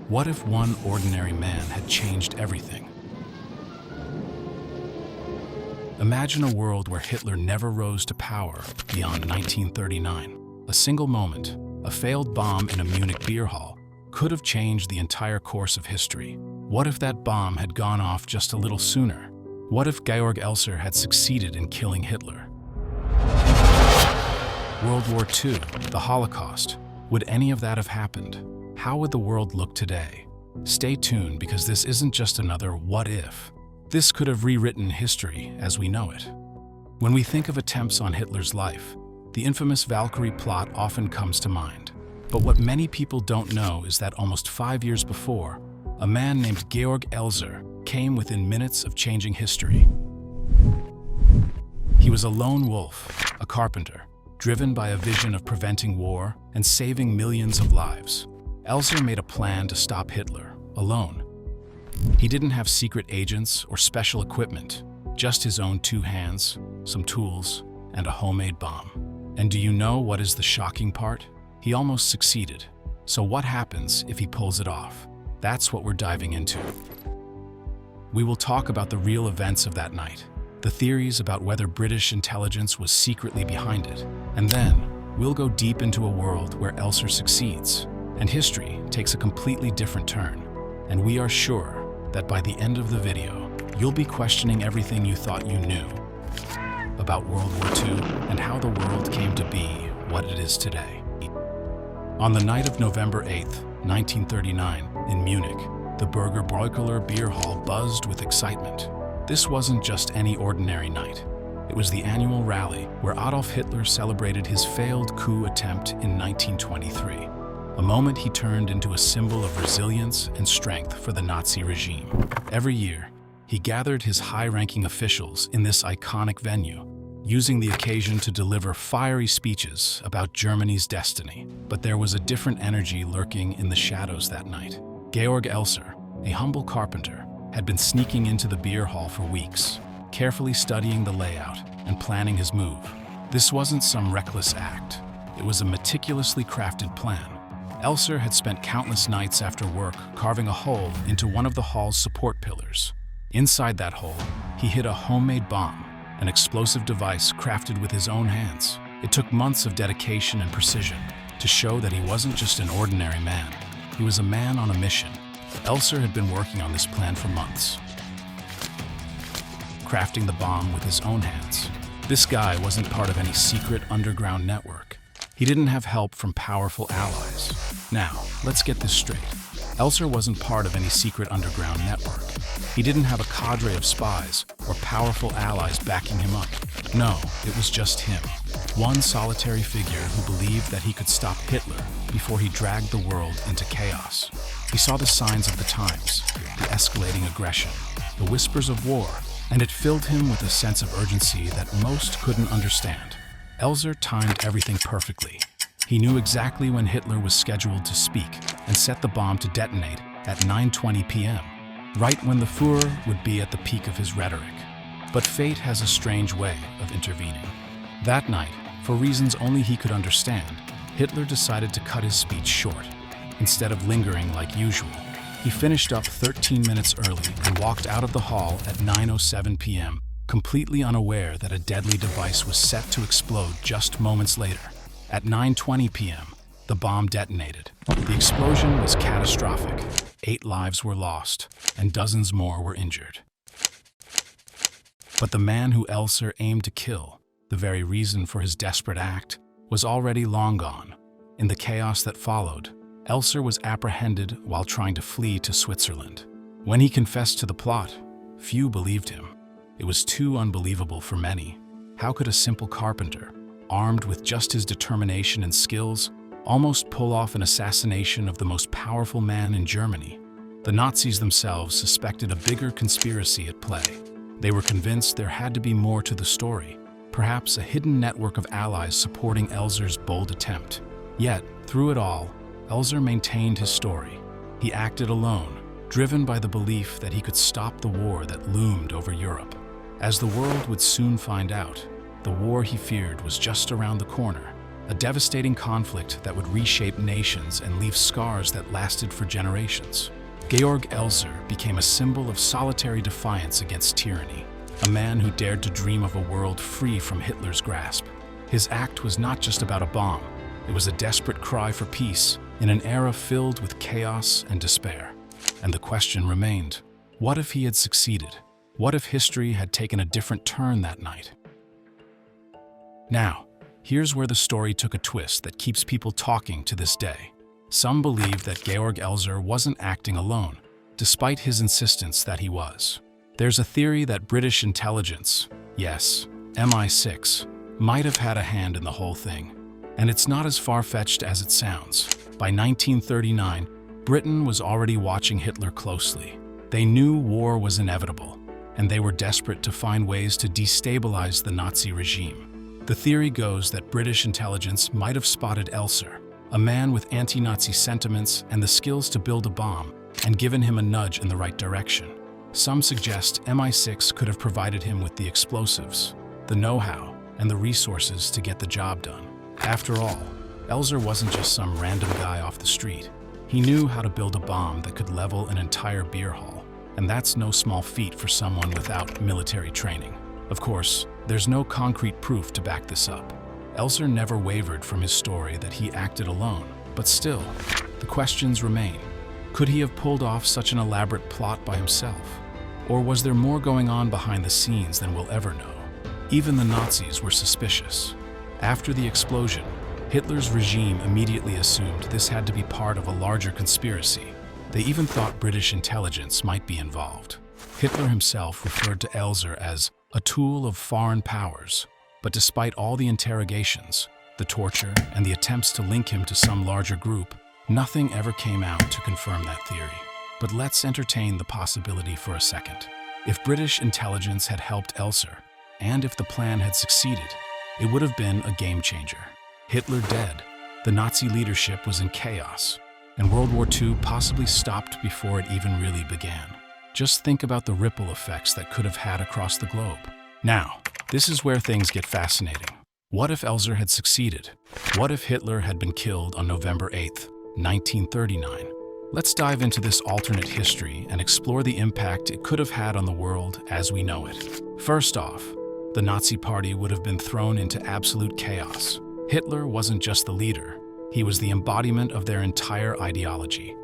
What if one ordinary man had changed everything? Imagine a world where Hitler never rose to power beyond 1939. A single moment, a failed bomb in a Munich beer hall, could have changed the entire course of history. What if that bomb had gone off just a little sooner? What if Georg Elser had succeeded in killing Hitler? World War II, the Holocaust. Would any of that have happened? How would the world look today? Stay tuned, because this isn't just another what if. This could have rewritten history as we know it. When we think of attempts on Hitler's life, the infamous Valkyrie plot often comes to mind. But what many people don't know is that almost 5 years before, a man named Georg Elser came within minutes of changing history. He was a lone wolf, a carpenter, driven by a vision of preventing war and saving millions of lives. Elser made a plan to stop Hitler, alone. He didn't have secret agents or special equipment, just his own 2 hands, some tools, and a homemade bomb. And do you know what is the shocking part? He almost succeeded. So what happens if he pulls it off? That's what we're diving into. We will talk about the real events of that night, the theories about whether British intelligence was secretly behind it, and then we'll go deep into a world where Elser succeeds, and history takes a completely different turn. And we are sure that by the end of the video, you'll be questioning everything you thought you knew about World War II and how the world came to be what it is today. On the night of November 8th, 1939, in Munich, the Burger Bräukeler beer hall buzzed with excitement. This wasn't just any ordinary night. It was the annual rally where Adolf Hitler celebrated his failed coup attempt in 1923. A moment he turned into a symbol of resilience and strength for the Nazi regime. Every year, he gathered his high-ranking officials in this iconic venue, using the occasion to deliver fiery speeches about Germany's destiny. But there was a different energy lurking in the shadows that night. Georg Elser, a humble carpenter, had been sneaking into the beer hall for weeks, carefully studying the layout and planning his move. This wasn't some reckless act. It was a meticulously crafted plan. Elser had spent countless nights after work carving a hole into one of the hall's support pillars. Inside that hole, he hid a homemade bomb, an explosive device crafted with his own hands. It took months of dedication and precision to show that he wasn't just an ordinary man. He was a man on a mission. Elser had been working on this plan for months, crafting the bomb with his own hands. This guy wasn't part of any secret underground network. He didn't have help from powerful allies. Now, let's get this straight. Elser wasn't part of any secret underground network. He didn't have a cadre of spies or powerful allies backing him up. No, it was just him. One solitary figure who believed that he could stop Hitler before he dragged the world into chaos. He saw the signs of the times, the escalating aggression, the whispers of war, and it filled him with a sense of urgency that most couldn't understand. Elser timed everything perfectly. He knew exactly when Hitler was scheduled to speak and set the bomb to detonate at 9:20 p.m., right when the Führer would be at the peak of his rhetoric. But fate has a strange way of intervening. That night, for reasons only he could understand, Hitler decided to cut his speech short. Instead of lingering like usual, he finished up 13 minutes early and walked out of the hall at 9:07 p.m., completely unaware that a deadly device was set to explode just moments later. At 9:20 p.m., the bomb detonated. The explosion was catastrophic. 8 lives were lost, and dozens more were injured. But the man who Elser aimed to kill, the very reason for his desperate act, was already long gone. In the chaos that followed, Elser was apprehended while trying to flee to Switzerland. When he confessed to the plot, few believed him. It was too unbelievable for many. How could a simple carpenter, armed with just his determination and skills, almost pull off an assassination of the most powerful man in Germany? The Nazis themselves suspected a bigger conspiracy at play. They were convinced there had to be more to the story, perhaps a hidden network of allies supporting Elser's bold attempt. Yet, through it all, Elser maintained his story. He acted alone, driven by the belief that he could stop the war that loomed over Europe. As the world would soon find out, the war he feared was just around the corner, a devastating conflict that would reshape nations and leave scars that lasted for generations. Georg Elser became a symbol of solitary defiance against tyranny, a man who dared to dream of a world free from Hitler's grasp. His act was not just about a bomb, it was a desperate cry for peace in an era filled with chaos and despair. And the question remained, what if he had succeeded? What if history had taken a different turn that night? Now, here's where the story took a twist that keeps people talking to this day. Some believe that Georg Elser wasn't acting alone, despite his insistence that he was. There's a theory that British intelligence, yes, MI6, might have had a hand in the whole thing. And it's not as far-fetched as it sounds. By 1939, Britain was already watching Hitler closely. They knew war was inevitable, and they were desperate to find ways to destabilize the Nazi regime. The theory goes that British intelligence might have spotted Elser, a man with anti-Nazi sentiments and the skills to build a bomb, and given him a nudge in the right direction. Some suggest MI6 could have provided him with the explosives, the know-how, and the resources to get the job done. After all, Elser wasn't just some random guy off the street. He knew how to build a bomb that could level an entire beer hall, and that's no small feat for someone without military training. Of course, there's no concrete proof to back this up. Elser never wavered from his story that he acted alone, but still, the questions remain. Could he have pulled off such an elaborate plot by himself? Or was there more going on behind the scenes than we'll ever know? Even the Nazis were suspicious. After the explosion, Hitler's regime immediately assumed this had to be part of a larger conspiracy. They even thought British intelligence might be involved. Hitler himself referred to Elser as a tool of foreign powers, but despite all the interrogations, the torture, and the attempts to link him to some larger group, nothing ever came out to confirm that theory. But let's entertain the possibility for a second. If British intelligence had helped Elser, and if the plan had succeeded, it would have been a game changer. Hitler dead, the Nazi leadership was in chaos, and World War II possibly stopped before it even really began. Just think about the ripple effects that could have had across the globe. Now, this is where things get fascinating. What if Elser had succeeded? What if Hitler had been killed on November 8th, 1939? Let's dive into this alternate history and explore the impact it could have had on the world as we know it. First off, the Nazi Party would have been thrown into absolute chaos. Hitler wasn't just the leader, he was the embodiment of their entire ideology.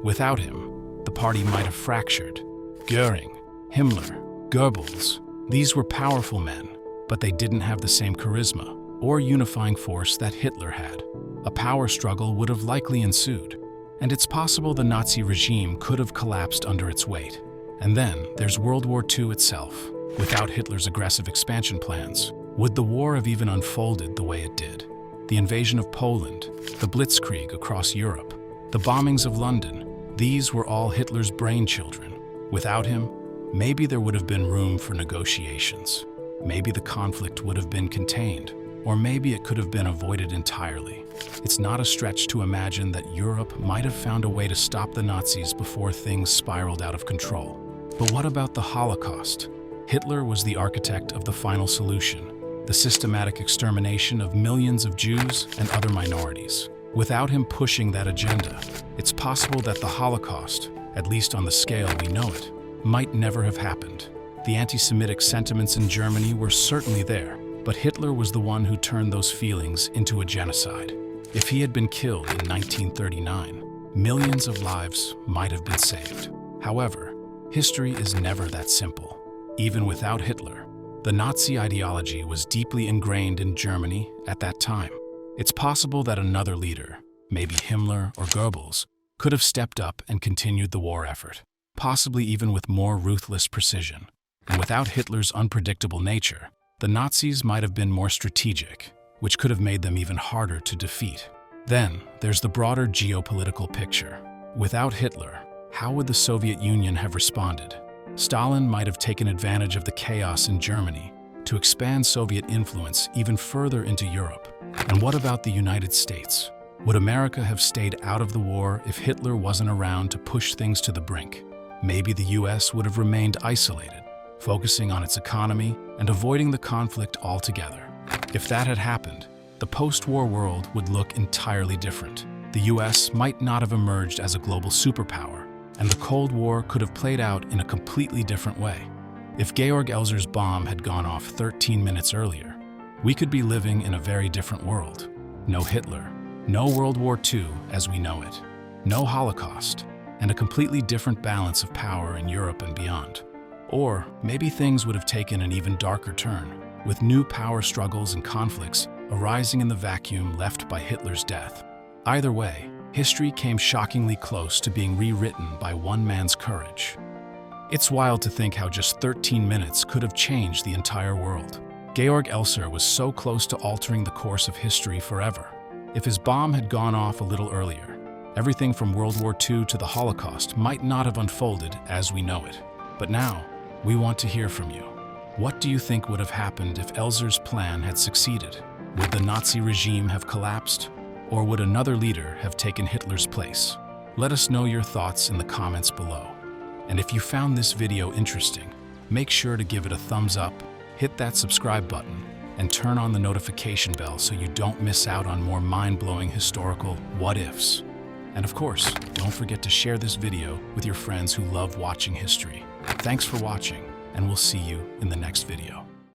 Without him, the party might have fractured. Göring, Himmler, Goebbels, these were powerful men, but they didn't have the same charisma or unifying force that Hitler had. A power struggle would have likely ensued, and it's possible the Nazi regime could have collapsed under its weight. And then there's World War II itself. Without Hitler's aggressive expansion plans, would the war have even unfolded the way it did? The invasion of Poland, the Blitzkrieg across Europe, the bombings of London, these were all Hitler's brainchildren. Without him, maybe there would have been room for negotiations. Maybe the conflict would have been contained, or maybe it could have been avoided entirely. It's not a stretch to imagine that Europe might have found a way to stop the Nazis before things spiraled out of control. But what about the Holocaust? Hitler was the architect of the final solution, the systematic extermination of millions of Jews and other minorities. Without him pushing that agenda, it's possible that the Holocaust, at least on the scale we know it, might never have happened. The anti-Semitic sentiments in Germany were certainly there, but Hitler was the one who turned those feelings into a genocide. If he had been killed in 1939, millions of lives might have been saved. However, history is never that simple. Even without Hitler, the Nazi ideology was deeply ingrained in Germany at that time. It's possible that another leader, maybe Himmler or Goebbels, could have stepped up and continued the war effort, possibly even with more ruthless precision. And without Hitler's unpredictable nature, the Nazis might have been more strategic, which could have made them even harder to defeat. Then, there's the broader geopolitical picture. Without Hitler, how would the Soviet Union have responded? Stalin might have taken advantage of the chaos in Germany to expand Soviet influence even further into Europe. And what about the United States? Would America have stayed out of the war if Hitler wasn't around to push things to the brink? Maybe the US would have remained isolated, focusing on its economy and avoiding the conflict altogether. If that had happened, the post-war world would look entirely different. The US might not have emerged as a global superpower, and the Cold War could have played out in a completely different way. If Georg Elser's bomb had gone off 13 minutes earlier, we could be living in a very different world. No Hitler, no World War II as we know it, no Holocaust, and a completely different balance of power in Europe and beyond. Or maybe things would have taken an even darker turn, with new power struggles and conflicts arising in the vacuum left by Hitler's death. Either way, history came shockingly close to being rewritten by one man's courage. It's wild to think how just 13 minutes could have changed the entire world. Georg Elser was so close to altering the course of history forever. If his bomb had gone off a little earlier, everything from World War II to the Holocaust might not have unfolded as we know it. But now, we want to hear from you. What do you think would have happened if Elser's plan had succeeded? Would the Nazi regime have collapsed? Or would another leader have taken Hitler's place? Let us know your thoughts in the comments below. And if you found this video interesting, make sure to give it a thumbs up, hit that subscribe button, and turn on the notification bell so you don't miss out on more mind-blowing historical what-ifs. And of course, don't forget to share this video with your friends who love watching history. Thanks for watching, and we'll see you in the next video.